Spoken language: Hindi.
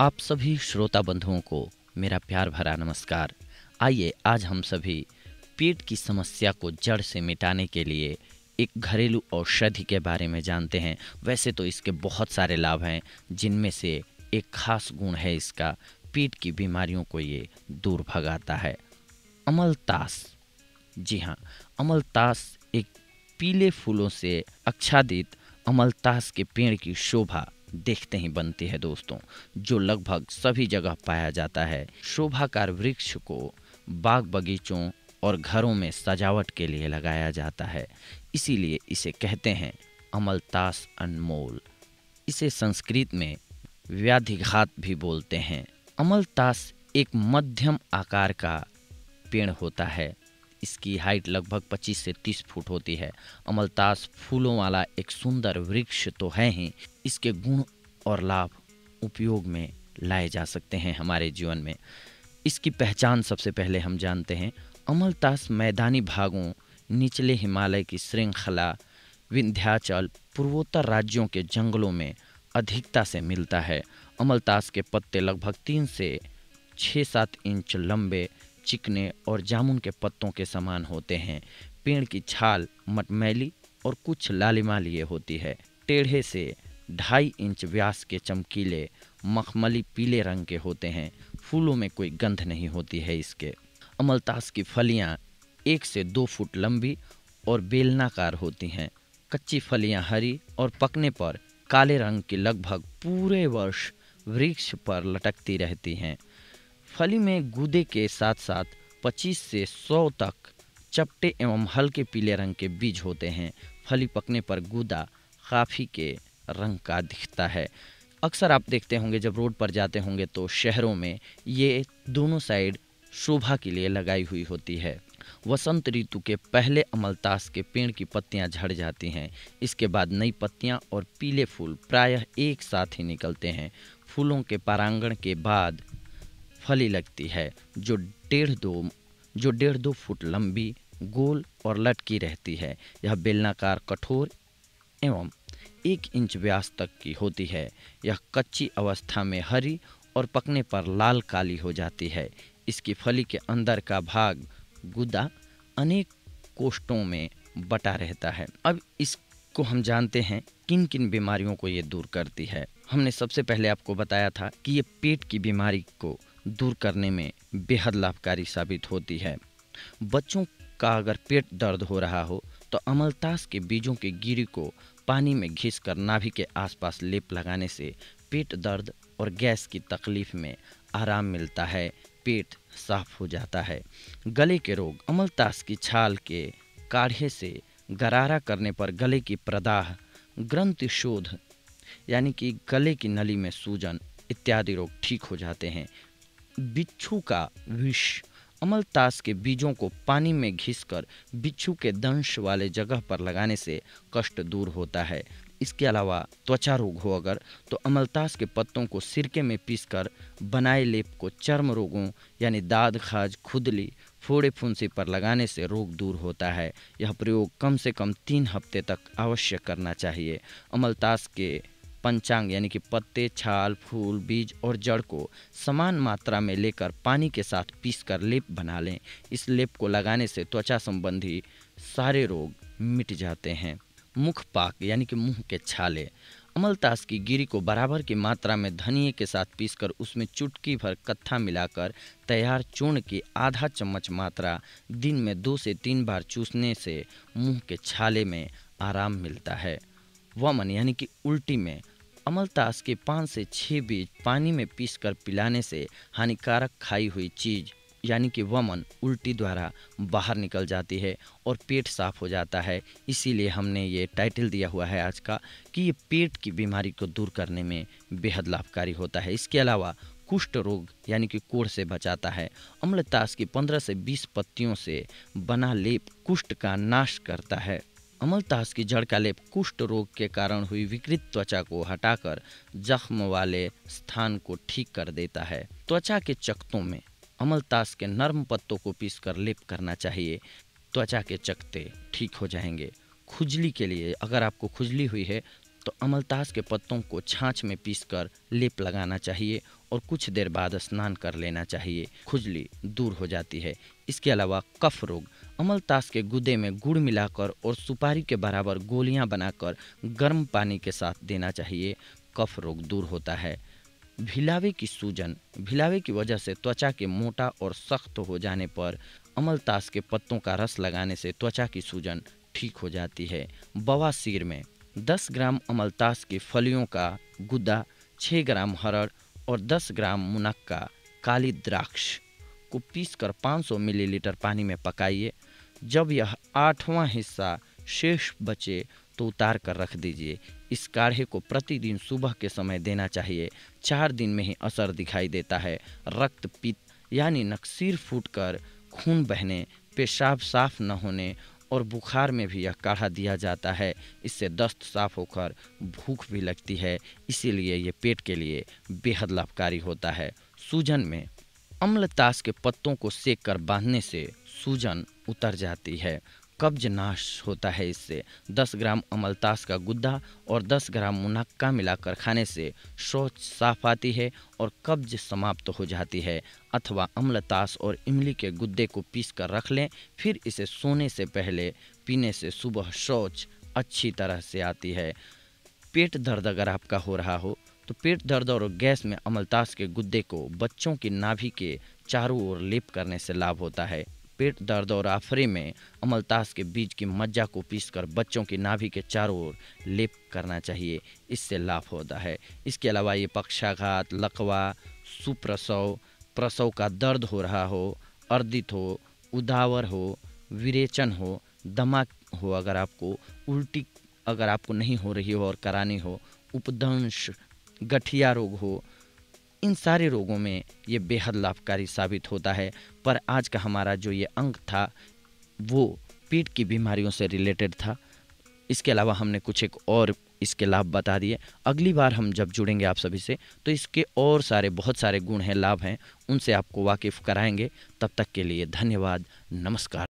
आप सभी श्रोता बंधुओं को मेरा प्यार भरा नमस्कार। आइए आज हम सभी पेट की समस्या को जड़ से मिटाने के लिए एक घरेलू औषधि के बारे में जानते हैं। वैसे तो इसके बहुत सारे लाभ हैं, जिनमें से एक खास गुण है इसका, पेट की बीमारियों को ये दूर भगाता है। अमलतास। जी हाँ, अमलतास एक पीले फूलों से आच्छादित अमलतास के पेड़ की शोभा देखते ही बनती है दोस्तों, जो लगभग सभी जगह पाया जाता है। शोभाकार वृक्ष को बाग बगीचों और घरों में सजावट के लिए लगाया जाता है, इसीलिए इसे कहते हैं अमलतास अनमोल। इसे संस्कृत में व्याधिघात भी बोलते हैं। अमलतास एक मध्यम आकार का पेड़ होता है। इसकी हाइट लगभग 25 से 30 फुट होती है। अमलतास फूलों वाला एक सुंदर वृक्ष तो है ही, इसके गुण और लाभ उपयोग में लाए जा सकते हैं हमारे जीवन में। इसकी पहचान सबसे पहले हम जानते हैं। अमलतास मैदानी भागों, निचले हिमालय की श्रृंखला, विंध्याचल, पूर्वोत्तर राज्यों के जंगलों में अधिकता से मिलता है। अमलतास के पत्ते लगभग 3 से 6-7 इंच लंबे, चिकने और जामुन के पत्तों के समान होते हैं। पेड़ की छाल मटमैली और कुछ लालिमा लिए होती है। टेढ़े से 2.5 इंच व्यास के चमकीले मखमली पीले रंग के होते हैं। फूलों में कोई गंध नहीं होती है इसके। अमलतास की फलियां 1 से 2 फुट लंबी और बेलनाकार होती हैं। कच्ची फलियां हरी और पकने पर काले रंग की लगभग पूरे वर्ष वृक्ष पर लटकती रहती हैं। फली में गूदे के साथ साथ 25 से 100 तक चपटे एवं हल्के पीले रंग के बीज होते हैं। फली पकने पर गूदा काफ़ी के रंग का दिखता है। अक्सर आप देखते होंगे, जब रोड पर जाते होंगे तो शहरों में ये दोनों साइड शोभा के लिए लगाई हुई होती है। वसंत ऋतु के पहले अमलतास के पेड़ की पत्तियां झड़ जाती हैं। इसके बाद नई पत्तियां और पीले फूल प्रायः एक साथ ही निकलते हैं। फूलों के परागण के बाद फली लगती है, जो 1.5-2 फुट लंबी, गोल और लटकी रहती है। यह बेलनाकार, कठोर एवं 1 इंच व्यास तक की होती है। यह कच्ची अवस्था में हरी और पकने पर लाल काली हो जाती है। इसकी फली के अंदर का भाग, गुदा, अनेक कोष्ठों में बटा रहता है। अब इसको हम जानते हैं किन किन बीमारियों को ये दूर करती है। हमने सबसे पहले आपको बताया था कि ये पेट की बीमारी को दूर करने में बेहद लाभकारी साबित होती है। बच्चों का अगर पेट दर्द हो रहा हो तो अमलतास के बीजों की गिरी को पानी में घिसकर नाभि के आसपास लेप लगाने से पेट दर्द और गैस की तकलीफ में आराम मिलता है, पेट साफ हो जाता है। गले के रोग, अमलतास की छाल के काढ़े से गरारा करने पर गले की प्रदाह, ग्रंथि शोथ यानी कि गले की नली में सूजन इत्यादि रोग ठीक हो जाते हैं। बिच्छू का विष, अमलतास के बीजों को पानी में घिसकर बिच्छू के दंश वाले जगह पर लगाने से कष्ट दूर होता है। इसके अलावा त्वचा रोग हो अगर, तो अमलतास के पत्तों को सिरके में पीसकर बनाए लेप को चर्म रोगों यानी दाद, खाज, खुदली, फोड़े फुंसी पर लगाने से रोग दूर होता है। यह प्रयोग कम से कम 3 हफ्ते तक अवश्य करना चाहिए। अमलतास के पंचांग यानी कि पत्ते, छाल, फूल, बीज और जड़ को समान मात्रा में लेकर पानी के साथ पीसकर लेप बना लें। इस लेप को लगाने से त्वचा संबंधी सारे रोग मिट जाते हैं। मुख पाक यानी कि मुंह के छाले, अमलतास की गिरी को बराबर की मात्रा में धनिये के साथ पीसकर उसमें चुटकी भर कत्था मिलाकर तैयार चूर्ण की आधा चम्मच मात्रा दिन में 2 से 3 बार चूसने से मुंह के छाले में आराम मिलता है। वमन यानी कि उल्टी में, अमलतास के 5 से 6 बीज पानी में पीसकर पिलाने से हानिकारक खाई हुई चीज यानी कि वमन उल्टी द्वारा बाहर निकल जाती है और पेट साफ हो जाता है। इसीलिए हमने ये टाइटल दिया हुआ है आज का कि ये पेट की बीमारी को दूर करने में बेहद लाभकारी होता है। इसके अलावा कुष्ठ रोग यानी कि कोढ़ से बचाता है। अमलतास की 15 से 20 पत्तियों से बना लेप कुष्ठ का नाश करता है। अमलतास की जड़ का लेप कुष्ठ रोग के कारण हुई विकृत त्वचा को हटाकर जख्म वाले स्थान को ठीक कर देता है। त्वचा के चकत्तों में अमलतास के नर्म पत्तों को पीसकर लेप करना चाहिए। त्वचा के चकत्ते ठीक हो जाएंगे। खुजली के लिए, अगर आपको खुजली हुई है तो अमलतास के पत्तों को छाछ में पीसकर लेप लगाना चाहिए और कुछ देर बाद स्नान कर लेना चाहिए। खुजली दूर हो जाती है। इसके अलावा कफ रोग, अमलतास के गुदे में गुड़ मिलाकर और सुपारी के बराबर गोलियां बनाकर गर्म पानी के साथ देना चाहिए। कफ रोग दूर होता है। भिलावे की सूजन, भिलावे की वजह से त्वचा के मोटा और सख्त हो जाने पर अमलतास के पत्तों का रस लगाने से त्वचा की सूजन ठीक हो जाती है। बवासीर में 10 ग्राम अमलतास की फलियों का गुदा, 6 ग्राम हरड़ और 10 ग्राम मुनक्का काली द्राक्ष को पीसकर 500 मिलीलीटर पानी में पकाइए। जब यह 8वां हिस्सा शेष बचे तो उतार कर रख दीजिए। इस काढ़े को प्रतिदिन सुबह के समय देना चाहिए। 4 दिन में ही असर दिखाई देता है। रक्त पित्त यानी नक्सीर फूटकर खून बहने, पेशाब साफ न होने और बुखार में भी यह काढ़ा दिया जाता है। इससे दस्त साफ होकर भूख भी लगती है, इसीलिए ये पेट के लिए बेहद लाभकारी होता है। सूजन में अम्लतास के पत्तों को सेक कर बांधने से सूजन उतर जाती है। कब्ज नाश होता है इससे। 10 ग्राम अमलतास का गुद्दा और 10 ग्राम मुनक्का मिलाकर खाने से शौच साफ आती है और कब्ज समाप्त हो जाती है। अथवा अम्लतास और इमली के गुद्दे को पीस कर रख लें, फिर इसे सोने से पहले पीने से सुबह शौच अच्छी तरह से आती है। पेट दर्द अगर आपका हो रहा हो तो पेट दर्द और गैस में अमलतास के गुद्दे को बच्चों की नाभि के चारों ओर लेप करने से लाभ होता है। पेट दर्द और आफरे में अमलतास के बीज की मज्जा को पीसकर बच्चों की नाभि के चारों ओर लेप करना चाहिए, इससे लाभ होता है। इसके अलावा ये पक्षाघात, लकवा, सुप्रसव, प्रसव का दर्द हो रहा हो, अर्दित हो, उदावर हो, विरेचन हो, दमा हो, अगर आपको उल्टी अगर आपको नहीं हो रही हो और करानी हो, उपदंश, गठिया रोग हो, इन सारे रोगों में ये बेहद लाभकारी साबित होता है। पर आज का हमारा जो ये अंक था वो पेट की बीमारियों से रिलेटेड था। इसके अलावा हमने कुछ एक और इसके लाभ बता दिए। अगली बार हम जब जुड़ेंगे आप सभी से तो इसके और सारे बहुत सारे गुण हैं, लाभ हैं, उनसे आपको वाकिफ़ कराएंगे। तब तक के लिए धन्यवाद, नमस्कार।